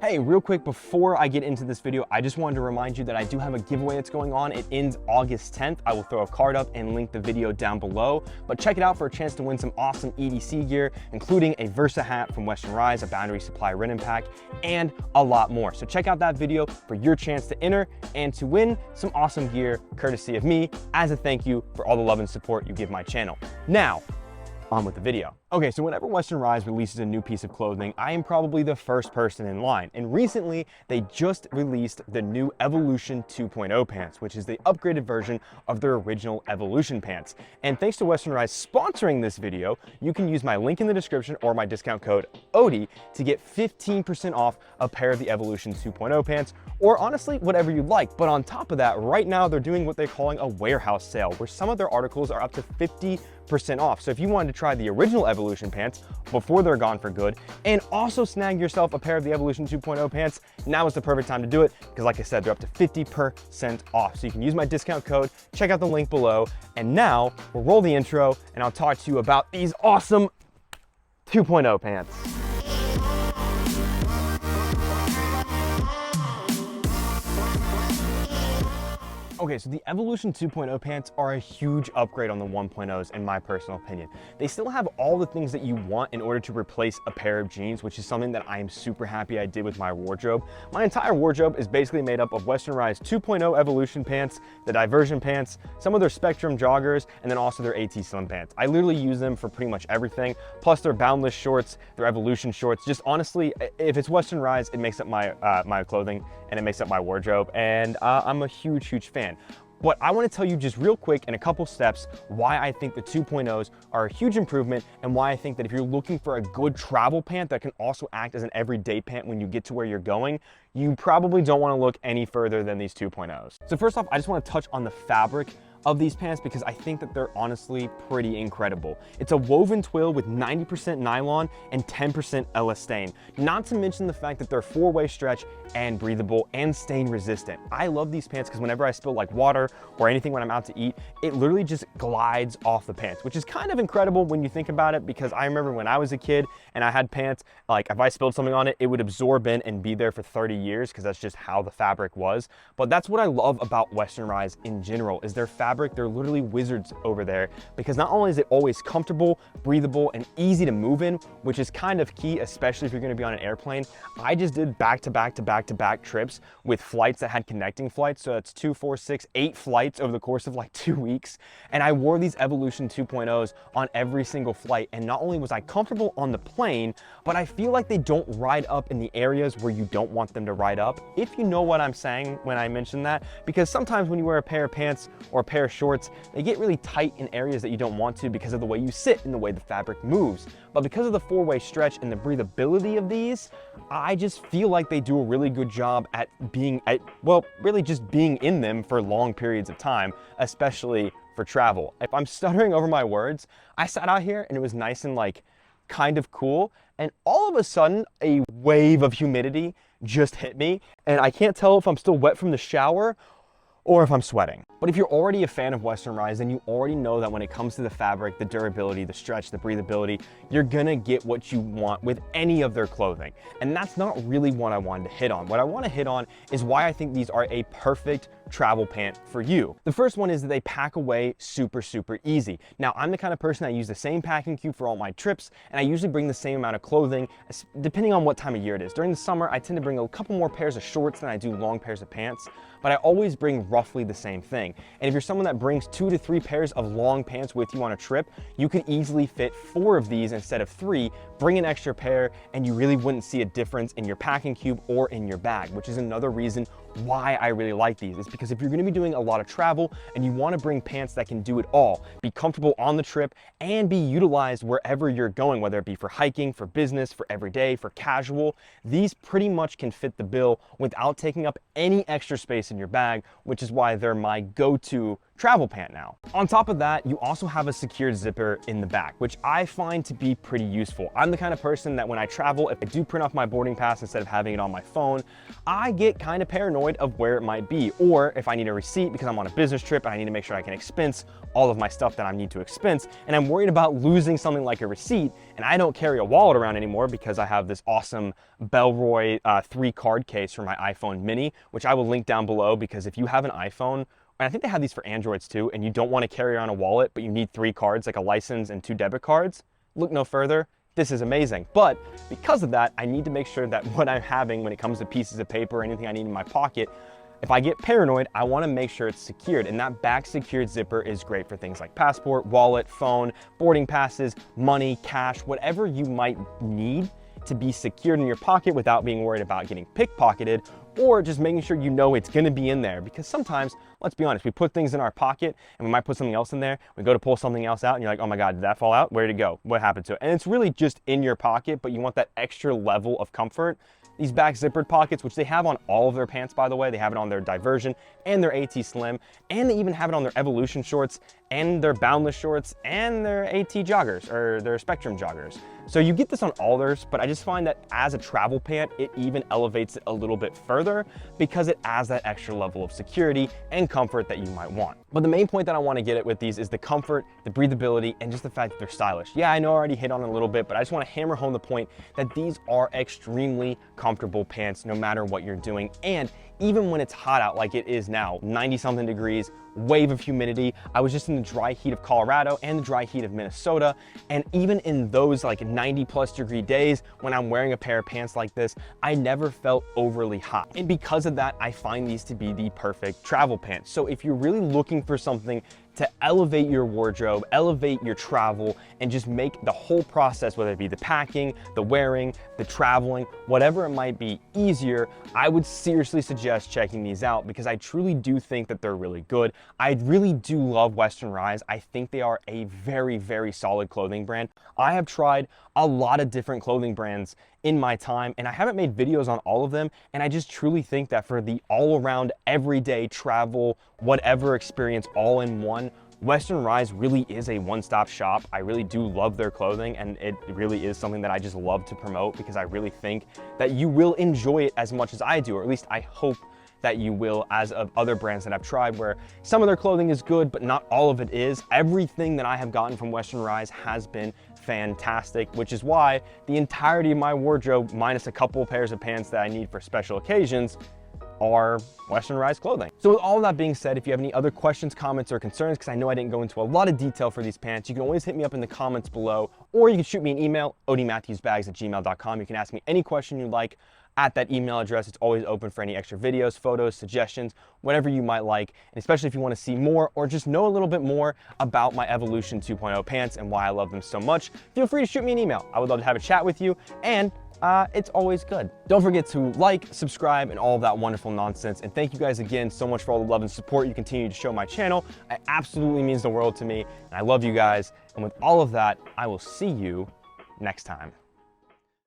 Hey, real quick, before I get into this video, I just wanted to remind you that I do have a giveaway that's going on. It ends August 10th. I will throw a card up and link the video down below, but check it out for a chance to win some awesome EDC gear, including a Versa hat from Western Rise, a Boundary Supply Ribbon pack, and a lot more. So check out that video for your chance to enter and to win some awesome gear courtesy of me as a thank you for all the love and support you give my channel. Now, on with the video. Okay, so whenever Western Rise releases a new piece of clothing, I am probably the first person in line. And recently, they just released the new Evolution 2.0 pants, which is the upgraded version of their original Evolution pants. And thanks to Western Rise sponsoring this video, you can use my link in the description or my discount code ODI to get 15% off a pair of the Evolution 2.0 pants, or honestly, whatever you like. But on top of that, right now they're doing what they're calling a warehouse sale, where some of their articles are up to 50% off. So if you wanted to try the original Evolution pants before they're gone for good and also snag yourself a pair of the Evolution 2.0 pants, now is the perfect time to do it because, like I said, they're up to 50% off. So you can use my discount code, check out the link below, and now we'll roll the intro and I'll talk to you about these awesome 2.0 pants. Okay, so the Evolution 2.0 pants are a huge upgrade on the 1.0s in my personal opinion. They still have all the things that you want in order to replace a pair of jeans, which is something that I am super happy I did with my wardrobe. My entire wardrobe is basically made up of Western Rise 2.0 Evolution pants, the Diversion pants, some of their Spectrum joggers, and then also their AT Slim pants. I literally use them for pretty much everything, plus their Boundless shorts, their Evolution shorts. Just honestly, if it's Western Rise, it makes up my, my clothing and it makes up my wardrobe, and I'm a huge fan. But I want to tell you just real quick in a couple steps why I think the 2.0s are a huge improvement and why I think that if you're looking for a good travel pant that can also act as an everyday pant when you get to where you're going, you probably don't want to look any further than these 2.0s. So first off, I just want to touch on the fabric of these pants because I think that they're honestly pretty incredible. It's a woven twill with 90% nylon and 10% elastane. Not to mention the fact that they're 4-way stretch and breathable and stain resistant. I love these pants because whenever I spill like water or anything when I'm out to eat, it literally just glides off the pants, which is kind of incredible when you think about it, because I remember when I was a kid and I had pants, like if I spilled something on it, it would absorb in and be there for 30 years because that's just how the fabric was. But that's what I love about Western Rise in general, is their fabric. They're literally wizards over there, because not only is it always comfortable, breathable, and easy to move in, which is kind of key, especially if you're going to be on an airplane. I just did back-to-back trips with flights that had connecting flights. So that's 2, 4, 6, 8 flights over the course of like 2 weeks. And I wore these Evolution 2.0s on every single flight. And not only was I comfortable on the plane, but I feel like they don't ride up in the areas where you don't want them to ride up, if you know what I'm saying when I mention that. Because sometimes when you wear a pair of pants or a pair of shorts, they get really tight in areas that you don't want to because of the way you sit and the way the fabric moves. But because of the 4-way stretch and the breathability of these, I just feel like they do a really good job at really just being in them for long periods of time, especially for travel. If I'm stuttering over my words, I sat out here and it was nice and like kind of cool, and all of a sudden a wave of humidity just hit me, and I can't tell if I'm still wet from the shower or if I'm sweating. But if you're already a fan of Western Rise, then you already know that when it comes to the fabric, the durability, the stretch, the breathability, you're gonna get what you want with any of their clothing. And that's not really what I wanted to hit on. What I wanna hit on is why I think these are a perfect travel pant for you. The first one is that they pack away super easy. Now, I'm the kind of person that use the same packing cube for all my trips, and I usually bring the same amount of clothing, depending on what time of year it is. During the summer, I tend to bring a couple more pairs of shorts than I do long pairs of pants, but I always bring roughly the same thing. And if you're someone that brings 2 to 3 pairs of long pants with you on a trip, you could easily fit 4 of these instead of 3, bring an extra pair, and you really wouldn't see a difference in your packing cube or in your bag, which is another reason why I really like these. Is because if you're gonna be doing a lot of travel and you wanna bring pants that can do it all, be comfortable on the trip and be utilized wherever you're going, whether it be for hiking, for business, for everyday, for casual, these pretty much can fit the bill without taking up any extra space in your bag, which is why they're my go-to travel pant now. On top of that, you also have a secured zipper in the back, which I find to be pretty useful. I'm the kind of person that when I travel, if I do print off my boarding pass instead of having it on my phone, I get kind of paranoid of where it might be. Or if I need a receipt because I'm on a business trip and I need to make sure I can expense all of my stuff that I need to expense, and I'm worried about losing something like a receipt, and I don't carry a wallet around anymore because I have this awesome Bellroy 3-card case for my iPhone mini, which I will link down below, because if you have an iPhone, and I think they have these for Androids too, and you don't want to carry around a wallet, but you need 3 cards, like a license and 2 debit cards, look no further. This is amazing. But because of that, I need to make sure that what I'm having when it comes to pieces of paper or anything I need in my pocket, if I get paranoid, I want to make sure it's secured, and that back secured zipper is great for things like passport, wallet, phone, boarding passes, money, cash, whatever you might need to be secured in your pocket without being worried about getting pickpocketed, or just making sure you know it's going to be in there. Because sometimes, let's be honest, we put things in our pocket and we might put something else in there. We go to pull something else out and you're like, oh my God, did that fall out? Where'd it go? What happened to it? And it's really just in your pocket, but you want that extra level of comfort. These back zippered pockets, which they have on all of their pants, by the way, they have it on their Diversion and their AT Slim, and they even have it on their Evolution shorts and their Boundless shorts and their AT joggers, or their Spectrum joggers. So you get this on all theirs, but I just find that as a travel pant, it even elevates it a little bit further because it adds that extra level of security and comfort that you might want. But the main point that I want to get at with these is the comfort, the breathability, and just the fact that they're stylish. Yeah, I know I already hit on it a little bit, but I just want to hammer home the point that these are extremely comfortable pants no matter what you're doing. And even when it's hot out like it is now, 90-something degrees, wave of humidity. I was just in the dry heat of Colorado and the dry heat of Minnesota, and even in those like 90+ degree days when I'm wearing a pair of pants like this, I never felt overly hot. And because of that, I find these to be the perfect travel pants. So if you're really looking for something to elevate your wardrobe, elevate your travel, and just make the whole process, whether it be the packing, the wearing, the traveling, whatever it might be, easier, I would seriously suggest checking these out, because I truly do think that they're really good. I really do love Western Rise. I think they are a very, very solid clothing brand. I have tried a lot of different clothing brands in my time, and I haven't made videos on all of them, and I just truly think that for the all-around everyday travel, whatever experience all in one, Western Rise really is a one-stop shop. I really do love their clothing, and it really is something that I just love to promote, because I really think that you will enjoy it as much as I do, or at least I hope that you will, as of other brands that I've tried, where some of their clothing is good, but not all of it is. Everything that I have gotten from Western Rise has been fantastic, which is why the entirety of my wardrobe, minus a couple pairs of pants that I need for special occasions, are Western Rise clothing. So with all of that being said, if you have any other questions, comments, or concerns, because I know I didn't go into a lot of detail for these pants, you can always hit me up in the comments below, or you can shoot me an email, odmatthewsbags@gmail.com. You can ask me any question you'd like at that email address. It's always open for any extra videos, photos, suggestions, whatever you might like. And especially if you want to see more or just know a little bit more about my Evolution 2.0 pants and why I love them so much, feel free to shoot me an email. I would love to have a chat with you, and it's always good. Don't forget to like, subscribe, and all of that wonderful nonsense. And thank you guys again so much for all the love and support you continue to show my channel. It absolutely means the world to me, and I love you guys. And with all of that, I will see you next time.